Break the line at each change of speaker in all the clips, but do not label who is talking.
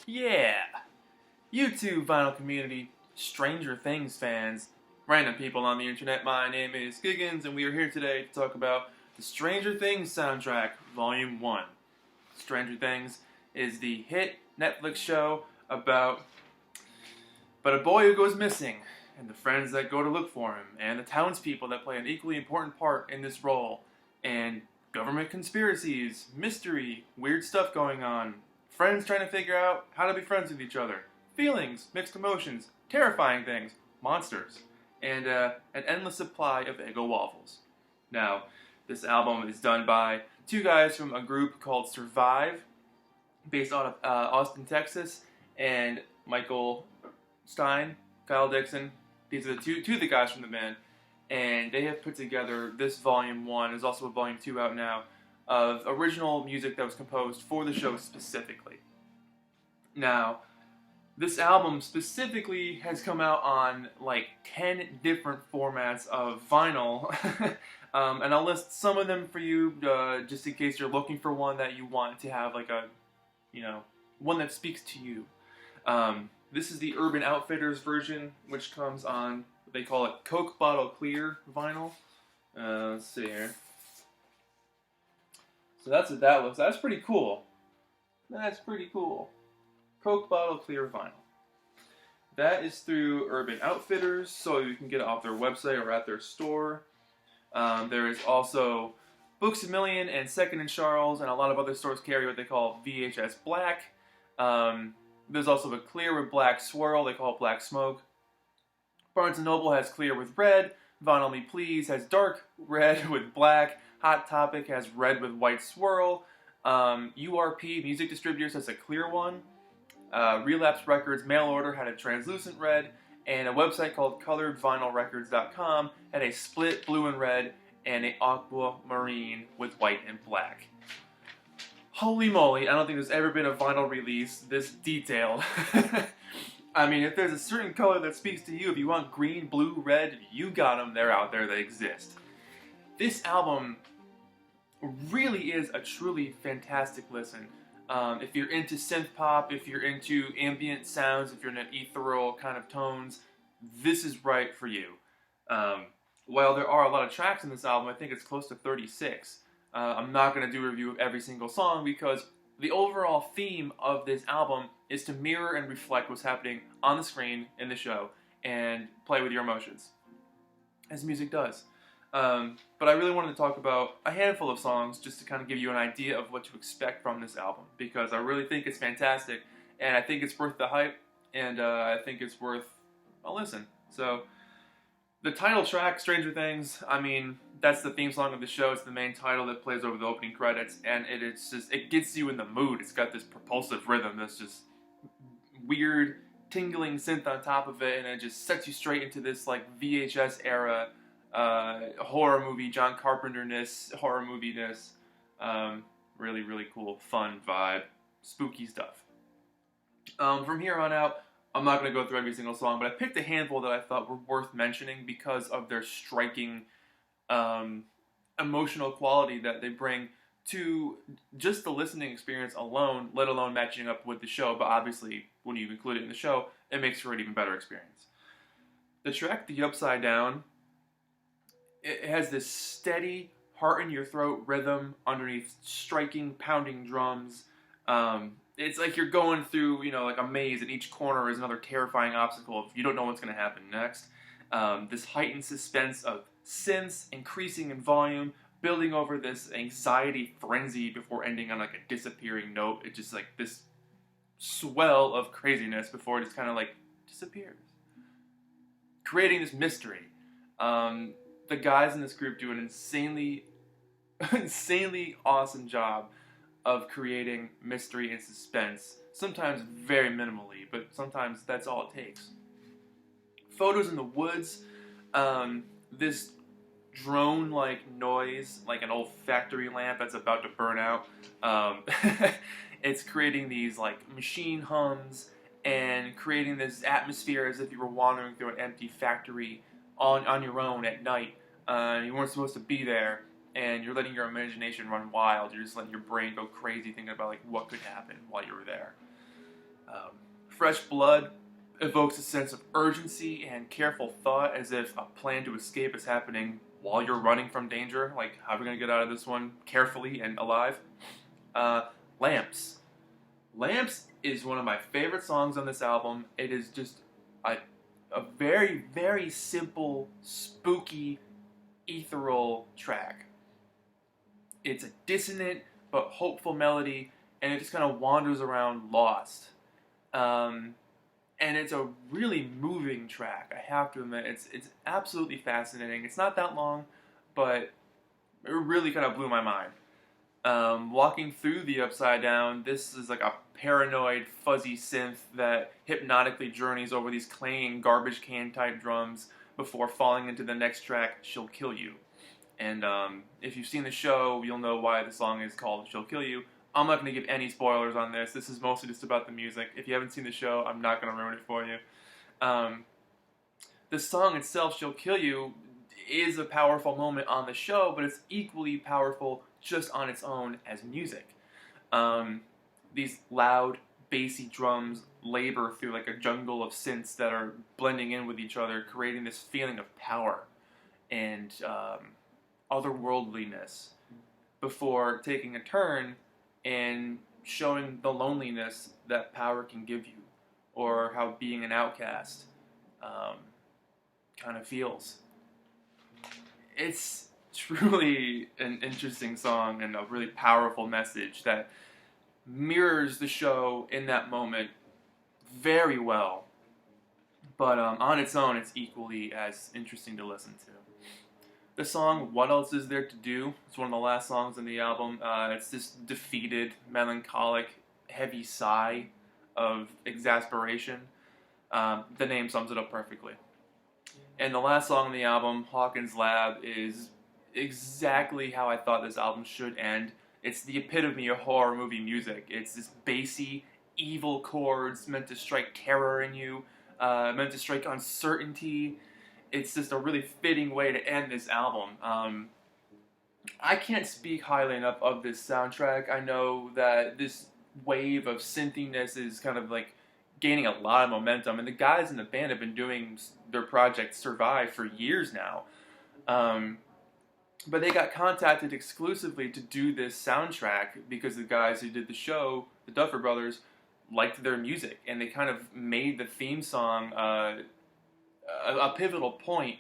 Yeah! You two vinyl community, Stranger Things fans, random people on the internet, my name is Giggens, and we are here today to talk about the Stranger Things soundtrack, Volume 1. Stranger Things is the hit Netflix show about a boy who goes missing, and the friends that go to look for him, and the townspeople that play an equally important part in this role, and government conspiracies, mystery, weird stuff going on, friends trying to figure out how to be friends with each other, feelings, mixed emotions, terrifying things, monsters, and an endless supply of Eggo waffles. Now, this album is done by two guys from a group called Survive, based out of Austin, Texas, and Michael Stein, Kyle Dixon. These are the two of the guys from the band, and they have put together this Volume 1. There's also a Volume 2 out now of original music that was composed for the show specifically. Now, this album specifically has come out on like 10 different formats of vinyl, and I'll list some of them for you just in case you're looking for one that you want to have like a, one that speaks to you. This is the Urban Outfitters version, which comes on, they call it Coke Bottle Clear vinyl. Let's see here. So that's what that looks like. That's pretty cool. That's pretty cool. Coke Bottle Clear vinyl. That is through Urban Outfitters, so you can get it off their website or at their store. There is also Books A Million and Second and Charles, and a lot of other stores carry what they call VHS Black. There's also a clear with black swirl, they call it Black Smoke. Barnes & Noble has clear with red. Vinyl Me Please has dark red with black. Hot Topic has red with white swirl. URP Music Distributors has a clear one. Relapse Records mail order had a translucent red. And a website called coloredvinylrecords.com had a split blue and red and an aquamarine with white and black. Holy moly, I don't think there's ever been a vinyl release this detailed. I mean, if there's a certain color that speaks to you, if you want green, blue, red, you got them, they're out there, they exist. This album really is a truly fantastic listen. If you're into synth pop, if you're into ambient sounds, if you're into ethereal kind of tones, this is right for you. While there are a lot of tracks in this album, I think it's close to 36. I'm not going to do a review of every single song because the overall theme of this album is to mirror and reflect what's happening on the screen in the show and play with your emotions, as music does. But I really wanted to talk about a handful of songs just to kind of give you an idea of what to expect from this album, because I really think it's fantastic, and I think it's worth the hype, and I think it's worth a listen. So, the title track, Stranger Things, I mean, that's the theme song of the show. It's the main title that plays over the opening credits, and it gets you in the mood. It's got this propulsive rhythm that's just weird, tingling synth on top of it, and it just sets you straight into this like VHS era horror movie, John Carpenter-ness, horror movie-ness. Really, really cool, fun vibe, spooky stuff. From here on out, I'm not going to go through every single song, but I picked a handful that I thought were worth mentioning because of their striking emotional quality that they bring to just the listening experience alone, let alone matching up with the show. But obviously, when you include it in the show, it makes for an even better experience. The track, The Upside Down, it has this steady, heart-in-your-throat rhythm underneath striking, pounding drums. It's like you're going through, like a maze, and each corner is another terrifying obstacle if you don't know what's going to happen next. This heightened suspense of synths increasing in volume, building over this anxiety frenzy before ending on like a disappearing note. It's just like this swell of craziness before it just kind of like disappears. Creating this mystery. The guys in this group do an insanely awesome job of creating mystery and suspense, sometimes very minimally, but sometimes that's all it takes. Photos in the Woods, this drone-like noise, like an old factory lamp that's about to burn out. It's creating these like machine hums and creating this atmosphere as if you were wandering through an empty factory on your own at night. You weren't supposed to be there, and you're letting your imagination run wild. You're just letting your brain go crazy thinking about like what could happen while you were there. Fresh Blood evokes a sense of urgency and careful thought, as if a plan to escape is happening while you're running from danger. Like, how are we going to get out of this one carefully and alive? Lamps. Lamps is one of my favorite songs on this album. It is just a very, very simple, spooky, ethereal track. It's a dissonant but hopeful melody, and it just kind of wanders around lost. And it's a really moving track, I have to admit. It's absolutely fascinating. It's not that long, but it really kind of blew my mind. Walking through the Upside Down, this is like a paranoid, fuzzy synth that hypnotically journeys over these clanging garbage can type drums before falling into the next track, She'll Kill You. And if you've seen the show, you'll know why the song is called She'll Kill You. I'm not going to give any spoilers on this. This is mostly just about the music. If you haven't seen the show, I'm not going to ruin it for you. The song itself, She'll Kill You, is a powerful moment on the show, but it's equally powerful just on its own as music. These loud, bassy drums labor through like a jungle of synths that are blending in with each other, creating this feeling of power and otherworldliness before taking a turn and showing the loneliness that power can give you, or how being an outcast kind of feels. It's truly an interesting song and a really powerful message that mirrors the show in that moment very well. But on its own, it's equally as interesting to listen to. The song What Else Is There to Do? It's one of the last songs in the album. It's this defeated, melancholic, heavy sigh of exasperation. The name sums it up perfectly. And the last song on the album, Hawkins Lab, is exactly how I thought this album should end. It's the epitome of horror movie music. It's this bassy, evil chords meant to strike terror in you, meant to strike uncertainty. It's just a really fitting way to end this album. I can't speak highly enough of this soundtrack. I know that this wave of synthiness is kind of like gaining a lot of momentum, and the guys in the band have been doing their project Survive for years now. But they got contacted exclusively to do this soundtrack because the guys who did the show, the Duffer Brothers, liked their music, and they kind of made the theme song a pivotal point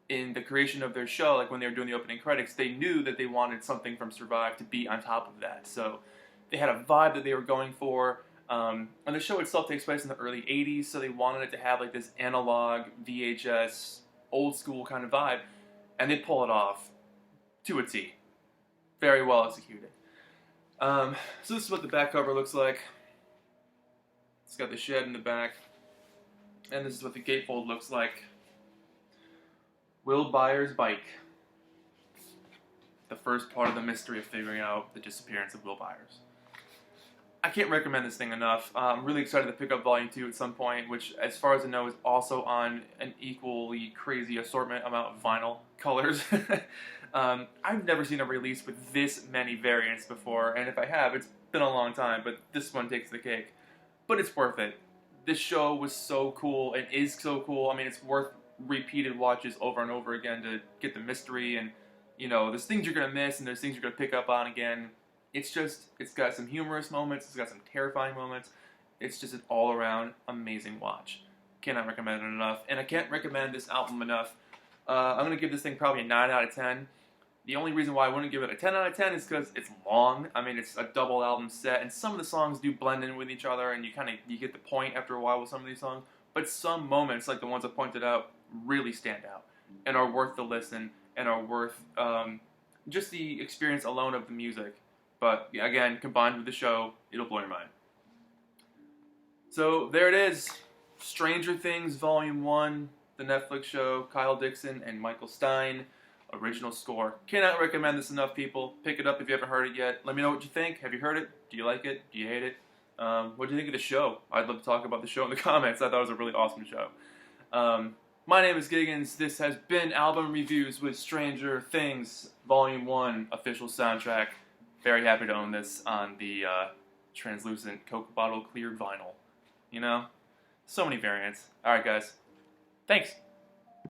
in the creation of their show. Like when they were doing the opening credits, they knew that they wanted something from Survive to be on top of that. So they had a vibe that they were going for. And the show itself takes place in the early 80s, so they wanted it to have like this analog, VHS, old school kind of vibe. And they pull it off to a T. Very well executed. So this is what the back cover looks like. It's got the shed in the back. And this is what the gatefold looks like. Will Byers' bike. The first part of the mystery of figuring out the disappearance of Will Byers. I can't recommend this thing enough. I'm really excited to pick up Volume 2 at some point, which, as far as I know, is also on an equally crazy assortment amount of vinyl colors. I've never seen a release with this many variants before, and if I have, it's been a long time, but this one takes the cake. But it's worth it. This show was so cool and is so cool. I mean, it's worth repeated watches over and over again to get the mystery, and, you know, there's things you're going to miss and there's things you're going to pick up on again. It's got some humorous moments, it's got some terrifying moments. It's just an all-around amazing watch. Cannot recommend it enough. And I can't recommend this album enough. I'm going to give this thing probably a 9 out of 10. The only reason why I wouldn't give it a 10 out of 10 is because it's long. I mean, it's a double album set, and some of the songs do blend in with each other, and you get the point after a while with some of these songs. But some moments, like the ones I pointed out, really stand out and are worth the listen and are worth just the experience alone of the music. But again, combined with the show, it'll blow your mind. So there it is. Stranger Things Volume 1, the Netflix show, Kyle Dixon and Michael Stein, original score. Cannot recommend this enough, people. Pick it up if you haven't heard it yet. Let me know what you think. Have you heard it? Do you like it? Do you hate it? What do you think of the show? I'd love to talk about the show in the comments. I thought it was a really awesome show. My name is Giggens. This has been Album Reviews with Stranger Things Volume 1 official soundtrack. Very happy to own this on the translucent Coke bottle cleared vinyl. you know? So many variants. Alright guys, thanks!